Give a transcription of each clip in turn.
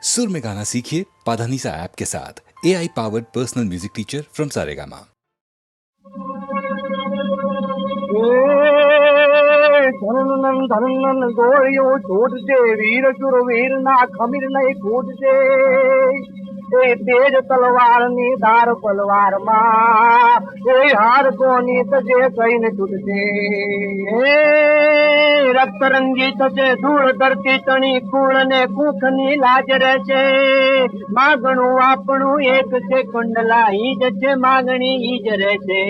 सुर में गाना सीखिए पाधानीसा ऐप के साथ। AI powered personal music teacher from Saregama. धनन धनन गोरियो छोड़ दे वीर शुरवीर ना खमीर नहीं कूद दे तेज तलवार नी धार पलवार मां हार कोनी तजे कहीं न छूटते रक्त रंगी थશે ધૂળ ધરતી તણી કુળ ને કુખ ની લાજ રહેશે માગણું આપણું એક છે કંડલા ઈ જ છે માગણી ઈ જ રહેશે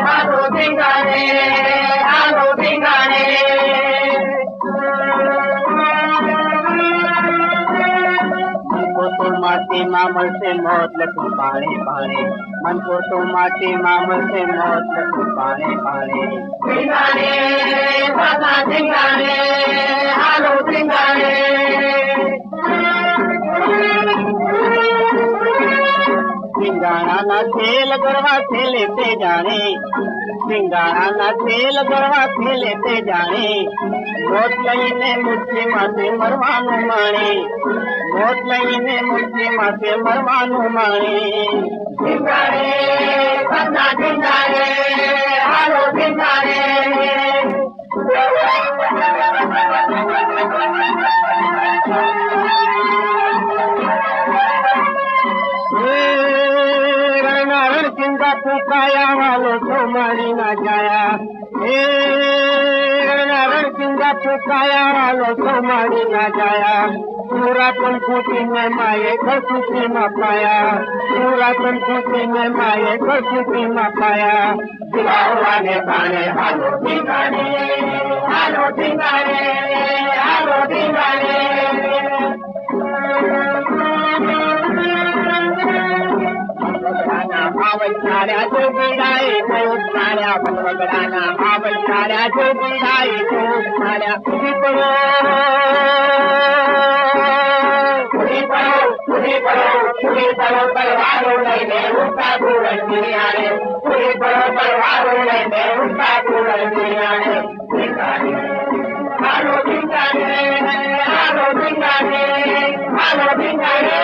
હાલો ધીંગાણે तो माटी मामल से मौत लखू पाने पाने मन को तो माटी मामल से मौत लखू पाने पाने धिंगाने बाबा धिंगाने हालो धिंगाने धिंगाणा ना खेल गरवा खेलते जाने धिंगाणा ना खेल गरवा खेलते जाने मोट लईने मुट्ठी माथे मरवानु माणे मोट लईने मुट्ठी माथे मरवानु माणे धिंगाणे बन्ना धिंगाणे हालो धिंगाणे रण चिंता फूकाया वालो तो मारी ना जाया रण चिंता फूकाया वालो तो मारी ना जाया पूरा पंखुटी में माये घर खुशी में पाया पूरा पंखुटी में माये घर खुशी में पाया दिलाने पाने हालो ठिकाने हालो ठिकाने हालो ठिकाने आवश्याऱ्या जो बिडाई तो साऱ्या भगवगडाना आवश्याऱ्या जो बिडाई तो साऱ्या पुरी पडो तलवारो लईने उठा धूरण गिरियाने पुरी पडो तलवारो लईने उठा धूरण गिरियाने हालो धिंगाणे हालो धिंगाणे हालो धिंगाणे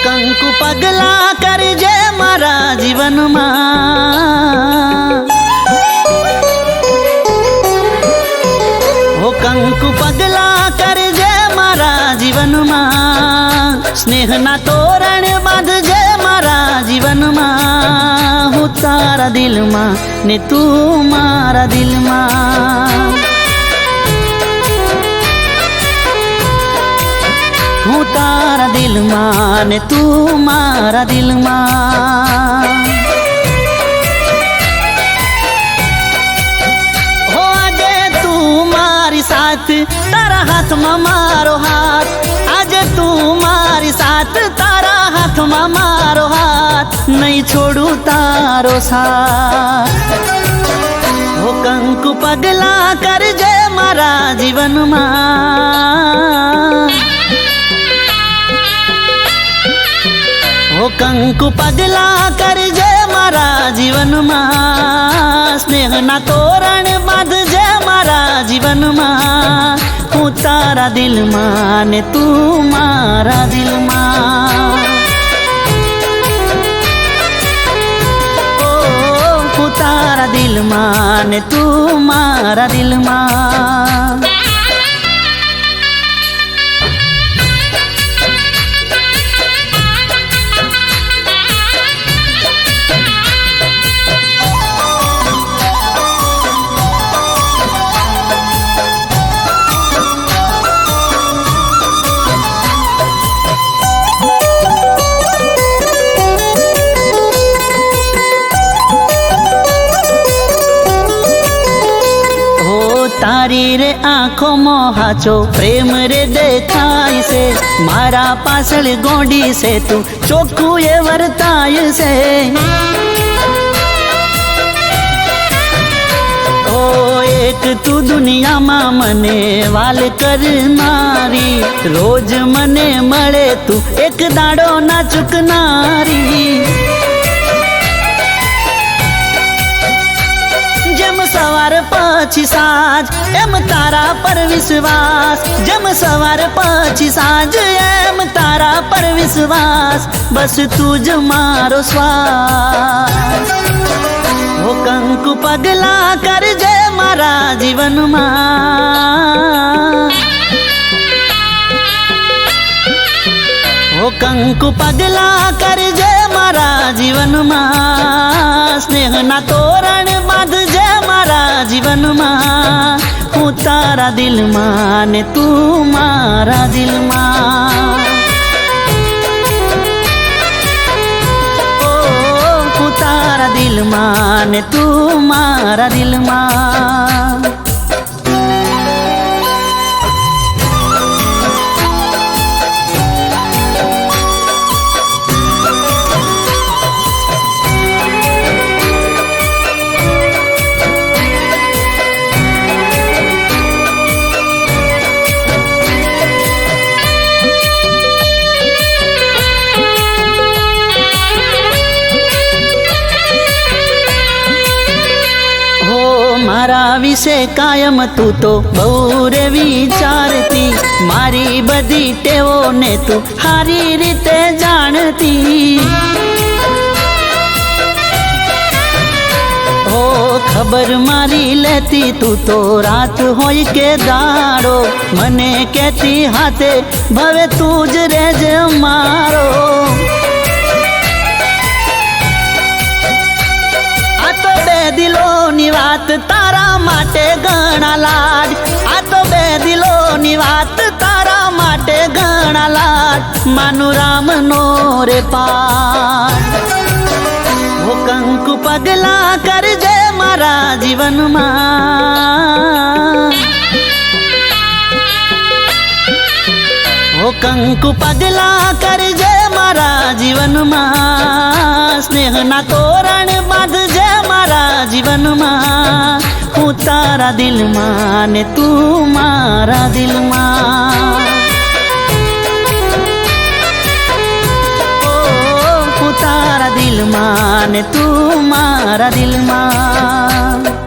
કંકુ પગલા કરજે મારા જીવનમાં હો કંકુ પગલા કરજે મારા જીવનમાં સ્નેહના તોરણ બાંધજે મારા જીવનમાં હું તારા દિલમાં ને તું મારા દિલમાં હું તારા દિલમાં ને તું મારા દિલમાં હો આજે તું મારી સાથ તારા હાથમાં મારો હાથ આજે તું મારી સાથ તારા હાથમાં મારો હાથ નહીં છોડું તારો સાથ હો કંકુ પગલા કરજે મારા જીવનમાં हो कंकु पगला करजे मारा जीवनमा स्नेहना तोरण बांधजे मारा जीवनमा हूँ तारा दिलमा ने तू मारा दिलमा ओ हूँ तारा दिलमा ने तू मारा दिलमा તારી રે આંખો મોહાચો પ્રેમ રે દેખાય છે મારા પાછળ ગોડી છે તું ચોખ્ખું એ વર્તાય છે ઓ એક તું દુનિયામાં મને વાલ કરનારી રોજ મને મળે તું એક દાડો ના ચૂકનારી જેમ સવાર પછી સાંજ એમ તારા પર વિશ્વાસ જેમ સવાર પછી સાંજ એમ તારા પર વિશ્વાસ બસ તું જ મારો શ્વાસ ઓ કંકુ પગલા કરજે મારા જીવનમાં ઓ કંકુ પગલા કરજે મારા જીવનમાં સ્નેહના તોરણ બાંધજે મારા જીવનમાં હું તારા દિલમાં ને તું મારા દિલમાં હું તારા દિલમાં ને તું મારા દિલમાં મારા વિશે કાયમ તું તો બહુ રે વિચારતી મારી બધી ટેવોને તું સારી રીતે જાણતી હો ખબર મારી લેતી તું તો રાત હોય કે દાડો મને કહેતી હાથે ભવે તું જ રહેજે મારો દિલોની વાત તારા માટે ઘણા લાડ આ તો બે દિલોની વાત તારા માટે ઘણા લાડ માનું રામનો રે પાઠ ઓ કંકુ પગલા કરજે મારા જીવનમાં ઓ કંકુ પગલા કરજે મારા જીવનમાં સ્નેહના તોરણ બાંધજે મારા જીવનમાં હું તારા દિલમાં ને તું મારા દિલમાં હું તારા દિલમાં ને તું મારા દિલમાં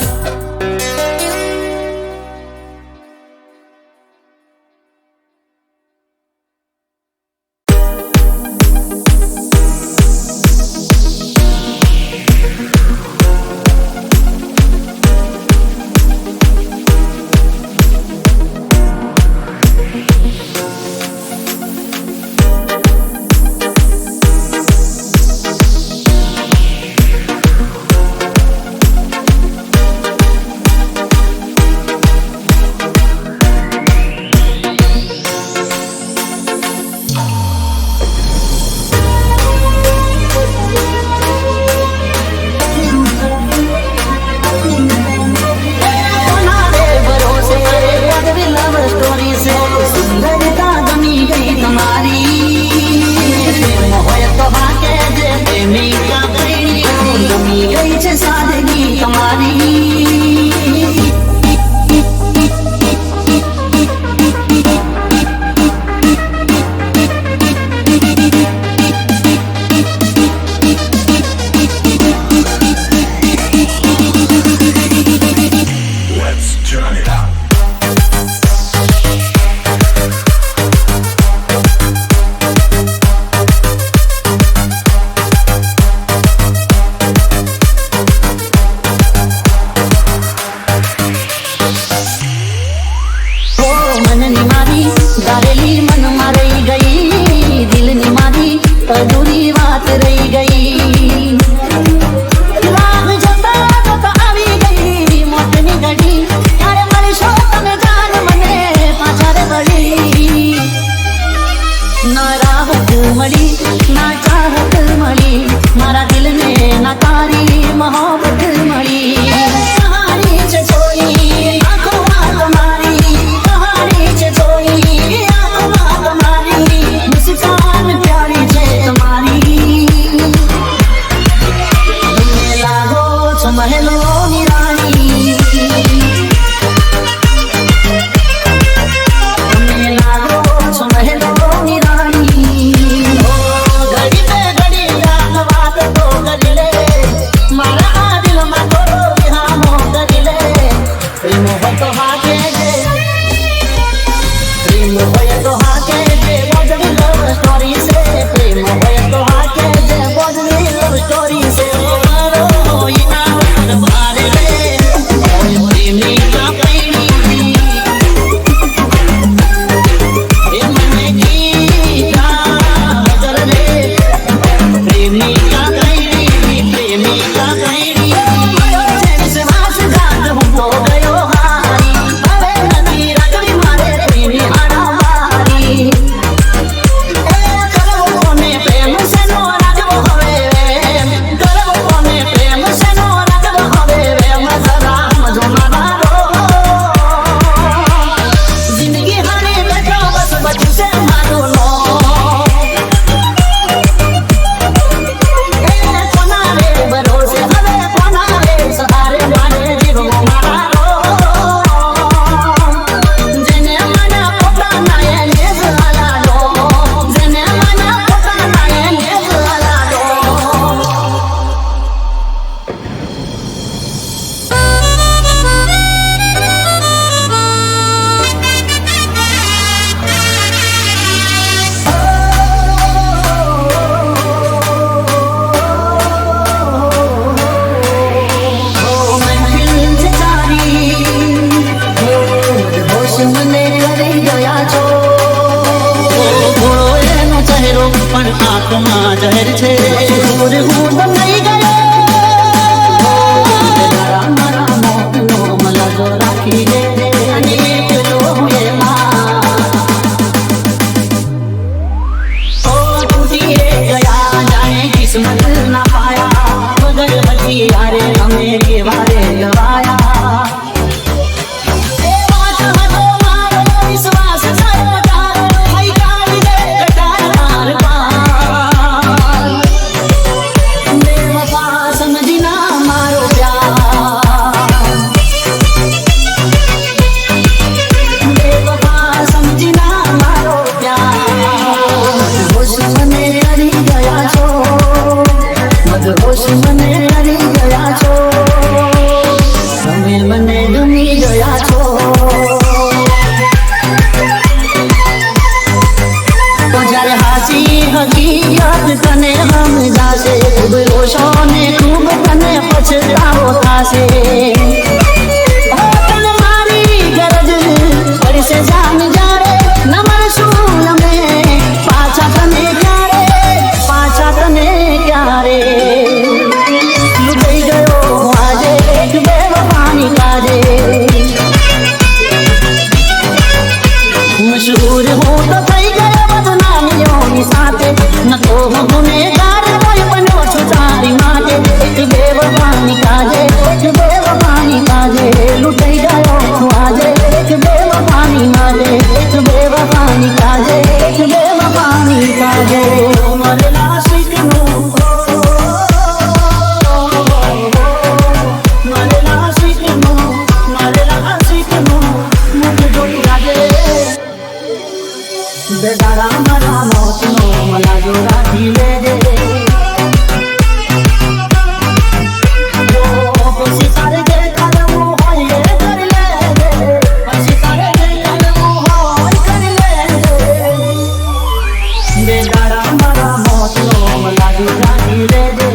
મોહબ્બત મળી. તમારી છે છોડી આંખોમાં તમારી તને સમજાશે, ખૂબ રોશો ને ખૂબ તને પછતાવો થાશે. તને મારી ગરજ પડશે જાન જ્યારે ન મળશું અમે પાછા તને ક્યારે લૂંટાઈ ગયો આજે બેવફાની કાજે. મશહૂર હું તો થઈ ગયો બદનામીઓની સાથે, ન તો હું ગુનેગાર કોઈ બન્યો છું તારી માટે. બેવફાની કાજે લૂંટાઈ ગયો છું આજે બેવફાની માટે. બેવફાની કાજે મરેલા શીખનું બેદારા મારા મોતનો મલા જો રાખી લેજે. પછી તારે જે કરવું હોય એ કરી લેજે, પછી તારે જે કરવું હોય કરી લેજે. બેદારા મારા મોતનો મલા જો રાખી લેજે.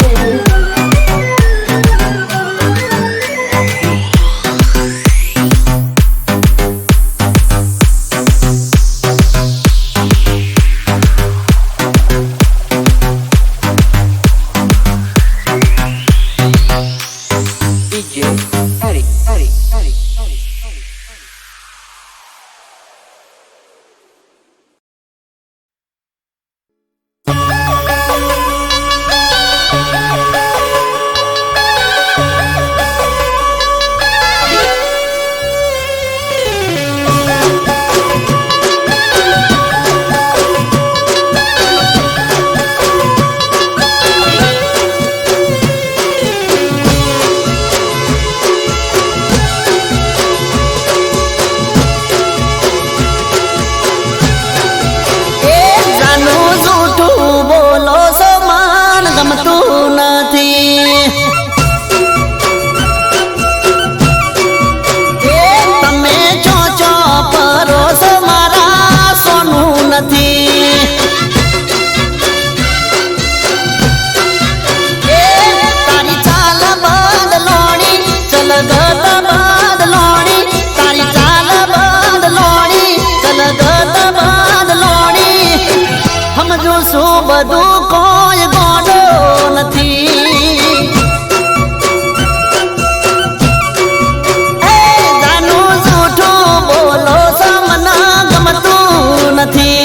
બધું કોઈ ગોડો નથી. જાનું જૂઠું બોલો સમના ગમતું નથી.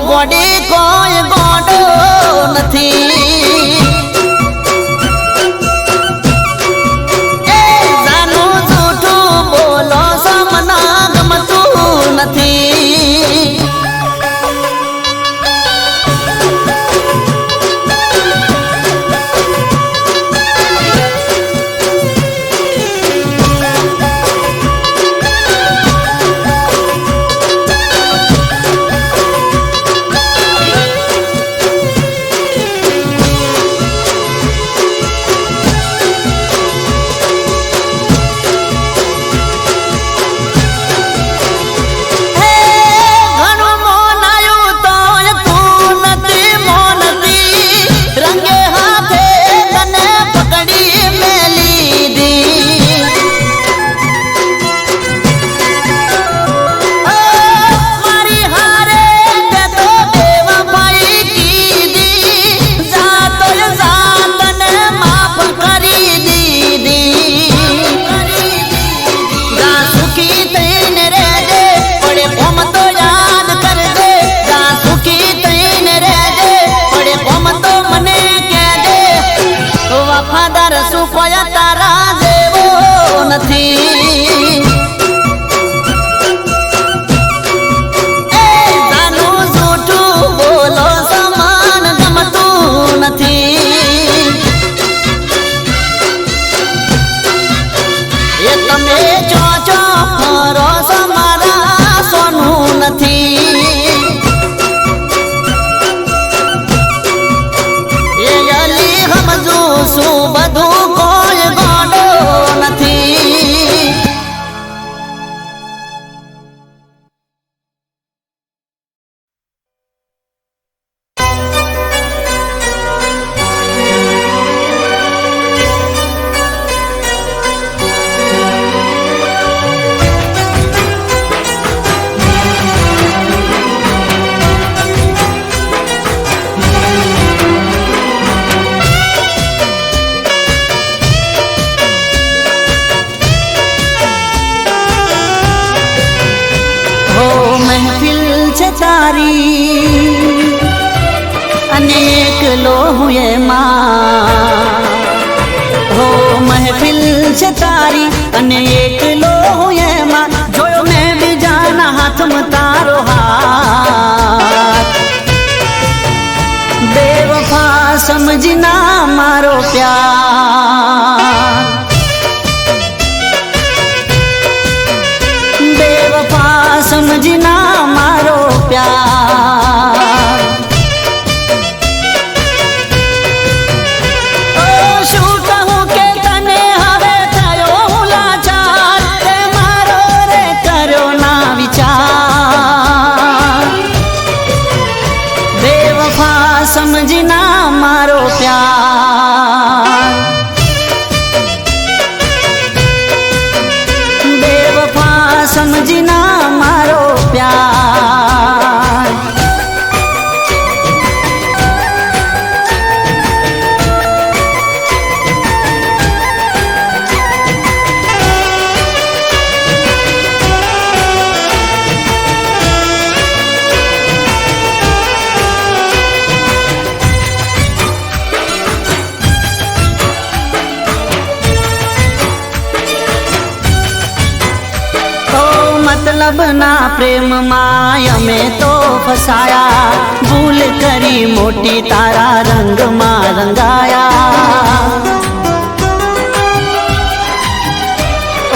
ગોડી કોઈ ગોડો નથી. જાનું જૂઠું બોલો સમના ગમતું નથી. તોય તારા જેવો નથી. એ તારું જૂઠું બોલો સમાન ગમતું નથી. એ તમે ચોચો ફરો સમારા સોનું નથી. એ અલી સમજુ શું બધું કોઈ ગોડો નથી. મહેફિલ છે તારી અને એકલો હું એમાં. હો મહેફિલ છે તારી અને એકલો હું એમાં. જોયો મેં બીજાના હાથમાં તારો હાથ. બેવફા સમજના મારો પ્યાર. બેવફા સમજના મારો પ્યાર. ઓ શું કહું કે તને હવે થયો હું લાચાર. તે મારો રે કર્યો ના વિચાર. બેવફા સમજના મારો પ્યાર. બેવફા સમજના મારો પ્યાર. મતલબના પ્રેમમાં અમે તો ફસાયા. ભૂલ કરી મોટી તારા રંગમાં રંગાયા.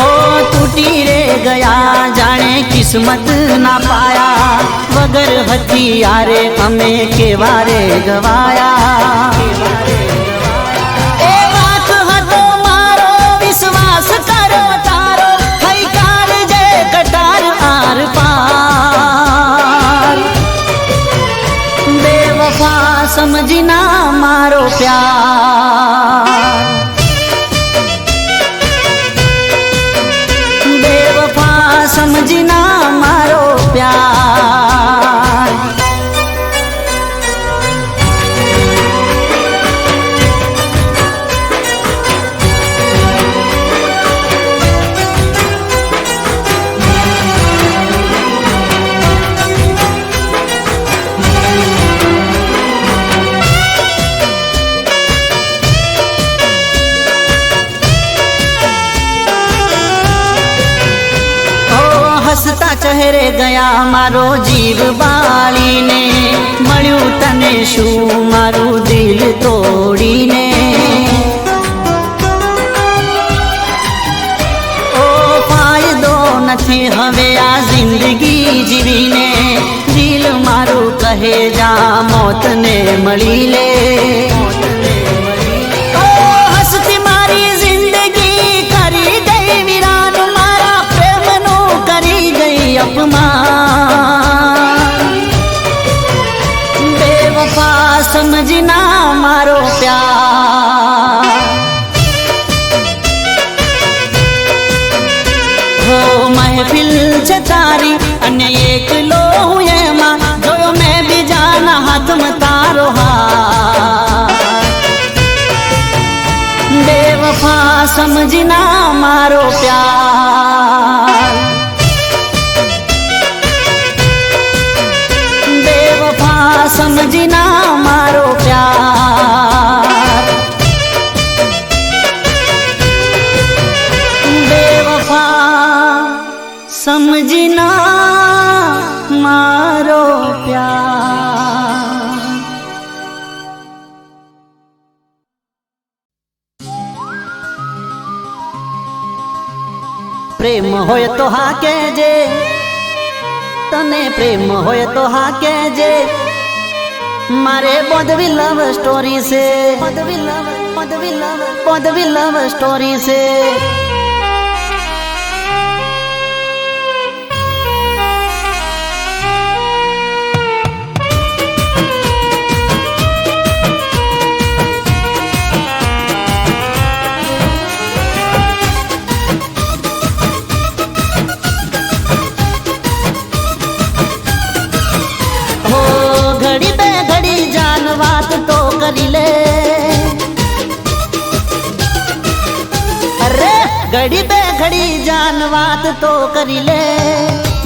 ઓ તૂટી રે ગયા જાણે કિસ્મત ના પાયા. વગર હથિયારે અમે કેવા રે ગવાયા. એ વાત હતો મારો વિશ્વાસ કરો તારો. થઈ કાળ જે કટાર આર પાર. બેવફા સમજના મારો પ્યાર. બેવફા સમજના મારો પ્યાર. હસતા ચહેરે ગયા મારો જીવ બાળીને. મળ્યું તને શું મારું દિલ તોડીને. ઓ ફાયદો નથી હવે આ જિંદગી જીવીને. દિલ મારું કહે જા મોતને મળી લે. ઓ હસતી મારી જિંદગી કરી ગઈ વિરાન. મારા પ્રેમનું કરી ગઈ અપમાન. બેવફા સમજના મારો પ્યાર. હો મહેફિલ છે તારી અને એકલો હું એમાં. જોયો મેં બીજાના હાથમાં તારો હાથ. બેવફા સમજના મારો પ્યાર. બેવફા સમજના મારો પ્યાર. સમજીના મારો પ્યાર પ્રેમ હોય તો હા કહેજે તને પ્રેમ હોય તો હા કહેજે મારે બોધવી લવ સ્ટોરી છે બોધવી લવ સ્ટોરી છે घड़ी बे घड़ी जान बात तो करी ले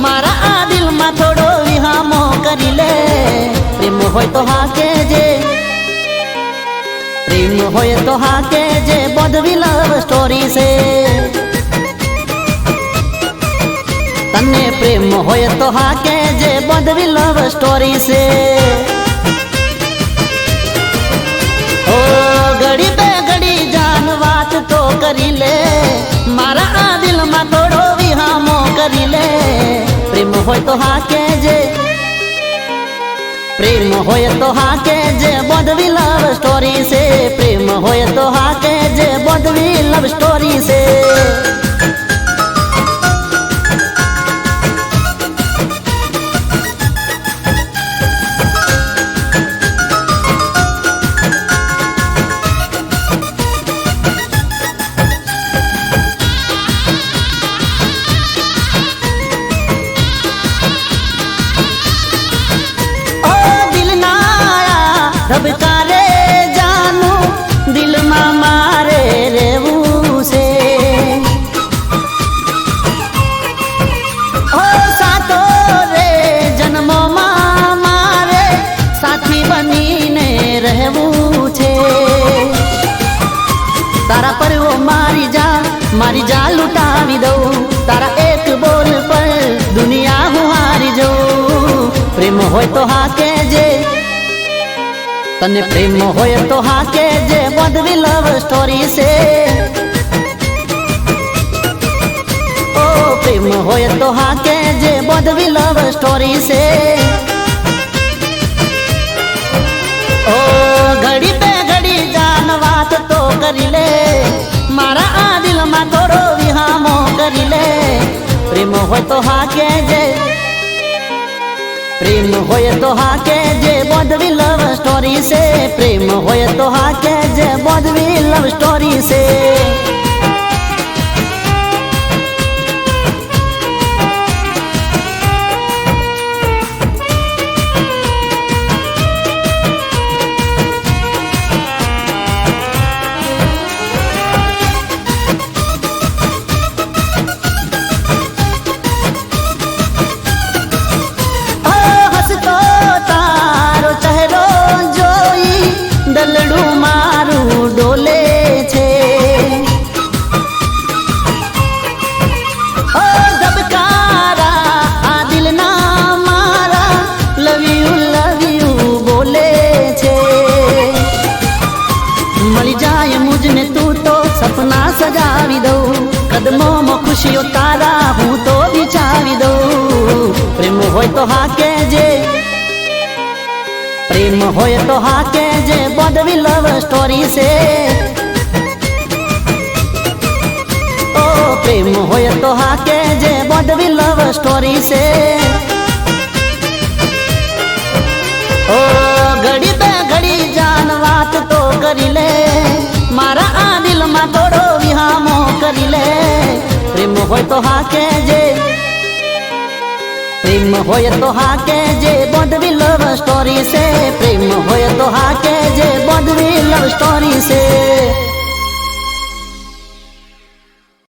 मारा आ दिल में थोड़ो विहामो करी ले प्रेम होय तो हा कहेजे प्रेम होय तो हा कहेजे बोधवी लव स्टोरी से तने प्रेम होय तो हा कहेजे बोधवी लव स्टोरी से ओ घड़ी बे घड़ी जान बात तो करी ले मारा आ दिल में थोड़ो विहामो करी ले प्रेम होय तो हा कहेजे प्रेम होय तो हा कहेजे बोधवी लव स्टोरी से प्रेम होय तो हा कहेजे बोधवी लव स्टोरी से धबकारे जानू दिल में मारे रेवू से ओ सातो रे जन्मो मारे साथी बनी ने रहवू छे तारा पर वो मारी जा लुटावी दो तारा एक बोल पर दुनिया हूँ हारी जाऊं प्रेम होय तो हा कहेजे तने प्रेम होय तो हा कहेजे बोधवी लव स्टोरी से ओ प्रेम होय तो हा कहेजे बोधवी लव स्टोरी से ओ घड़ी पे घड़ी जान बात तो करी ले मारा आ दिल में थोड़ो विहामो करी ले प्रेम होय तो हा कहेजे प्रेम होय तो हा कहेजे बोधवी लव स्टोरी से प्रेम होय तो हा कहेजे बोधवी लव स्टोरी से सपना सजावी दो कदमों में खुशियों तारा हूँ तो बिछावी दो प्रेम होय तो हा कहेजे प्रेम होय तो हा कहेजे बोधवी लव स्टोरी से ओ प्रेम होय तो हा कहेजे बोधवी लव स्टोरी से ओ घड़ी पे घड़ी जान बात तो करी ले मारा आ दिल में थोड़ो विहामो करी ले प्रेम होय तो हा कहेजे प्रेम होय तो हा कहेजे बोधवी लव स्टोरी से प्रेम होय तो हा कहेजे बोधवी लव स्टोरी से